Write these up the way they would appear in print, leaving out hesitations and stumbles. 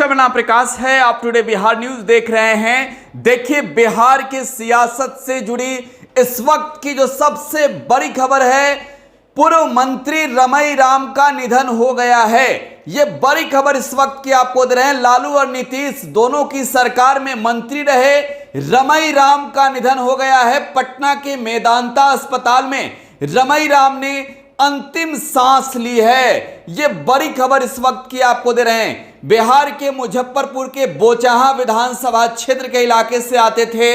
नमस्कार, मेरा नाम प्रकाश है। आप टुडे बिहार न्यूज देख रहे हैं। देखिए, बिहार की सियासत से जुड़ी इस वक्त की जो सबसे बड़ी खबर है, पूर्व मंत्री रमई राम का निधन हो गया है। ये बड़ी खबर इस वक्त की आपको दे रहे हैं। लालू और नीतीश दोनों की सरकार में मंत्री रहे रमई राम का निधन हो गया है। पटना के मेदांता अस्पताल में रमई राम ने अंतिम सांस ली है। ये बड़ी खबर इस वक्त की आपको दे रहे हैं। बिहार के मुजफ्फरपुर के बोचहां विधानसभा क्षेत्र के इलाके से आते थे।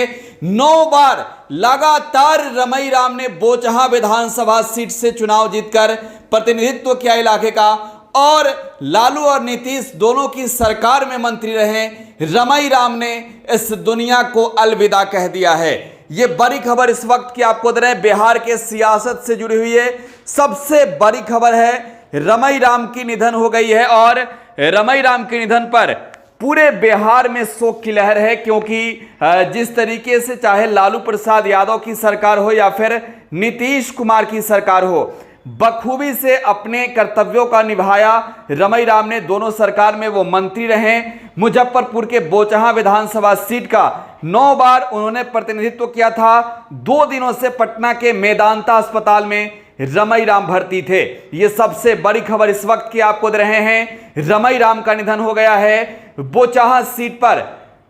9 बार लगातार रमई राम ने बोचहां विधानसभा सीट से चुनाव जीतकर प्रतिनिधित्व किया इलाके का, और लालू और नीतीश दोनों की सरकार में मंत्री रहे रमई राम ने इस दुनिया को अलविदा कह दिया है। ये बड़ी खबर इस वक्त की आपको दे रहे हैं। बिहार के सियासत से जुड़ी हुई है, सबसे बड़ी खबर है। रमई राम की निधन हो गई है और रमई राम के निधन पर पूरे बिहार में शोक की लहर है, क्योंकि जिस तरीके से चाहे लालू प्रसाद यादव की सरकार हो या फिर नीतीश कुमार की सरकार हो, बखूबी से अपने कर्तव्यों का निभाया रमई राम ने। दोनों सरकार में वो मंत्री रहे। मुजफ्फरपुर के बोचहां विधानसभा सीट का 9 बार उन्होंने प्रतिनिधित्व किया था। 2 दिनों से पटना के मेदांता अस्पताल में रमई राम भर्ती थे। ये सबसे बड़ी खबर इस वक्त की आपको दे रहे हैं। रमई राम का निधन हो गया है। बोचहां सीट पर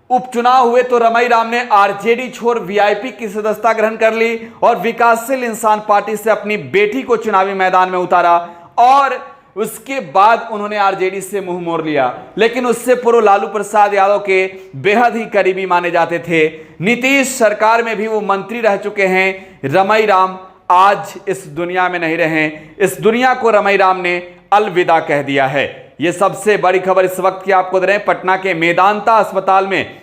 उपचुनाव हुए तो रमई राम ने आरजेडी छोड़ वीआईपी की सदस्यता ग्रहण कर ली और विकासशील इंसान पार्टी से अपनी बेटी को चुनावी मैदान में उतारा, और उसके बाद उन्होंने आरजेडी से मुंह मोड़ लिया। लेकिन उससे पूर्व लालू प्रसाद यादव के बेहद ही करीबी माने जाते थे। नीतीश सरकार में भी वो मंत्री रह चुके हैं। रमई राम आज इस दुनिया में नहीं रहे। इस दुनिया को रमई राम ने अलविदा कह दिया है। यह सबसे बड़ी खबर इस वक्त की आपको दे रहे हैं। पटना के मेदांता अस्पताल में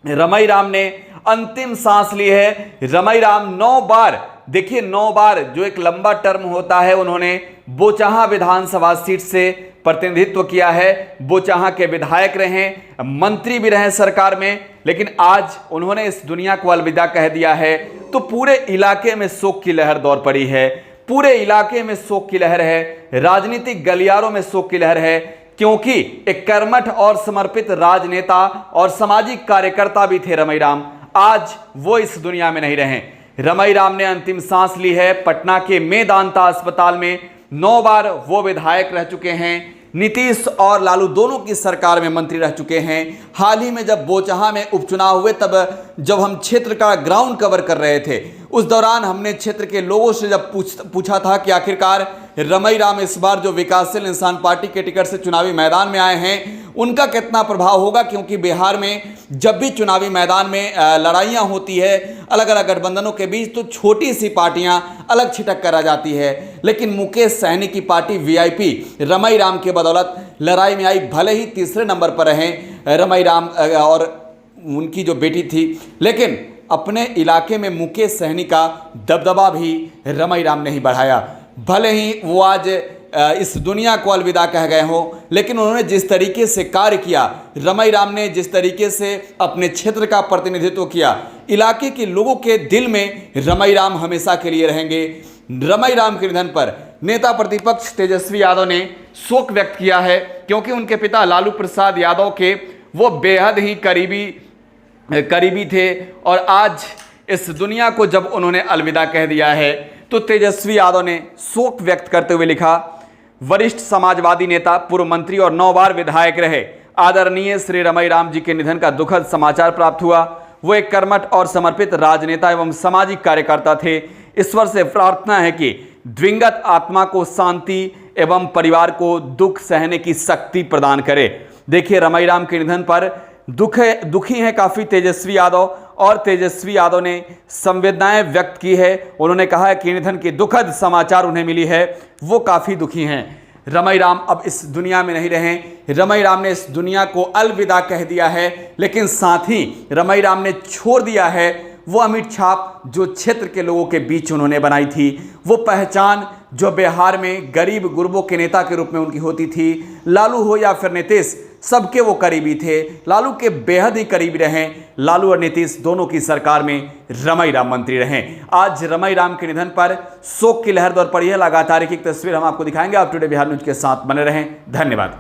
रमई राम ने अंतिम सांस ली है। रमई राम 9 बार, देखिए 9 बार जो एक लंबा टर्म होता है, उन्होंने बोचहां विधानसभा सीट से प्रतिनिधित्व किया है। बोचहां के विधायक रहे, मंत्री भी रहे सरकार में, लेकिन आज उन्होंने इस दुनिया को अलविदा कह दिया है। तो पूरे इलाके में शोक की लहर दौड़ पड़ी है। पूरे इलाके में शोक की लहर है। राजनीतिक गलियारों में शोक की लहर है, क्योंकि एक कर्मठ और समर्पित राजनेता और सामाजिक कार्यकर्ता भी थे रमई राम। आज वो इस दुनिया में नहीं रहे। रमई राम ने अंतिम सांस ली है। पटना के मेदांता अस्पताल में 9 बार वो विधायक रह चुके हैं। नीतीश और लालू दोनों की सरकार में मंत्री रह चुके हैं। हाल ही में जब बोचहां में उपचुनाव हुए, तब जब हम क्षेत्र का ग्राउंड कवर कर रहे थे, उस दौरान हमने क्षेत्र के लोगों से जब पूछा था कि आखिरकार रमई राम इस बार जो विकासशील इंसान पार्टी के टिकट से चुनावी मैदान में आए हैं, उनका कितना प्रभाव होगा, क्योंकि बिहार में जब भी चुनावी मैदान में लड़ाइयाँ होती है अलग अलग गठबंधनों के बीच, तो छोटी सी पार्टियां अलग छिटक कर आ जाती है। लेकिन मुकेश सहनी की पार्टी वीआईपी रमई राम के बदौलत लड़ाई में आई। भले ही तीसरे नंबर पर रहे रमई राम और उनकी जो बेटी थी, लेकिन अपने इलाके में मुकेश सहनी का दबदबा भी रमई राम ने ही बढ़ाया। भले ही वो आज इस दुनिया को अलविदा कह गए हों, लेकिन उन्होंने जिस तरीके से कार्य किया, रमई राम ने जिस तरीके से अपने क्षेत्र का प्रतिनिधित्व किया, इलाके के लोगों के दिल में रमई राम हमेशा के लिए रहेंगे। रमई राम के निधन पर नेता प्रतिपक्ष तेजस्वी यादव ने शोक व्यक्त किया है, क्योंकि उनके पिता लालू प्रसाद यादव के वो बेहद ही करीबी थे, और आज इस दुनिया को जब उन्होंने अलविदा कह दिया है, तो तेजस्वी यादव ने शोक व्यक्त करते हुए लिखा, वरिष्ठ समाजवादी नेता, पूर्व मंत्री और 9 बार विधायक रहे आदरणीय श्री रमई राम जी के निधन का दुखद समाचार प्राप्त हुआ। वो एक कर्मठ और समर्पित राजनेता एवं सामाजिक कार्यकर्ता थे। ईश्वर से प्रार्थना है कि दिवंगत आत्मा को शांति एवं परिवार को दुख सहने की शक्ति प्रदान करे। देखिए, रमई राम के निधन पर दुखी हैं काफ़ी तेजस्वी यादव, और तेजस्वी यादव ने संवेदनाएं व्यक्त की है। उन्होंने कहा है कि निधन की दुखद समाचार उन्हें मिली है, वो काफ़ी दुखी हैं। रमई राम अब इस दुनिया में नहीं रहे। रमई राम ने इस दुनिया को अलविदा कह दिया है, लेकिन साथ ही रमई राम ने छोड़ दिया है वो अमिट छाप जो क्षेत्र के लोगों के बीच उन्होंने बनाई थी, वो पहचान जो बिहार में गरीब गुरबों के नेता के रूप में उनकी होती थी। लालू हो या फिर नीतीश, सबके वो करीबी थे। लालू के बेहद ही करीबी रहे। लालू और नीतीश दोनों की सरकार में रमई राम मंत्री रहे। आज रमई राम के निधन पर शोक की लहर दौड़ पड़ी है। लगातार एक तस्वीर हम आपको दिखाएंगे। आप टुडे बिहार न्यूज के साथ बने रहें। धन्यवाद।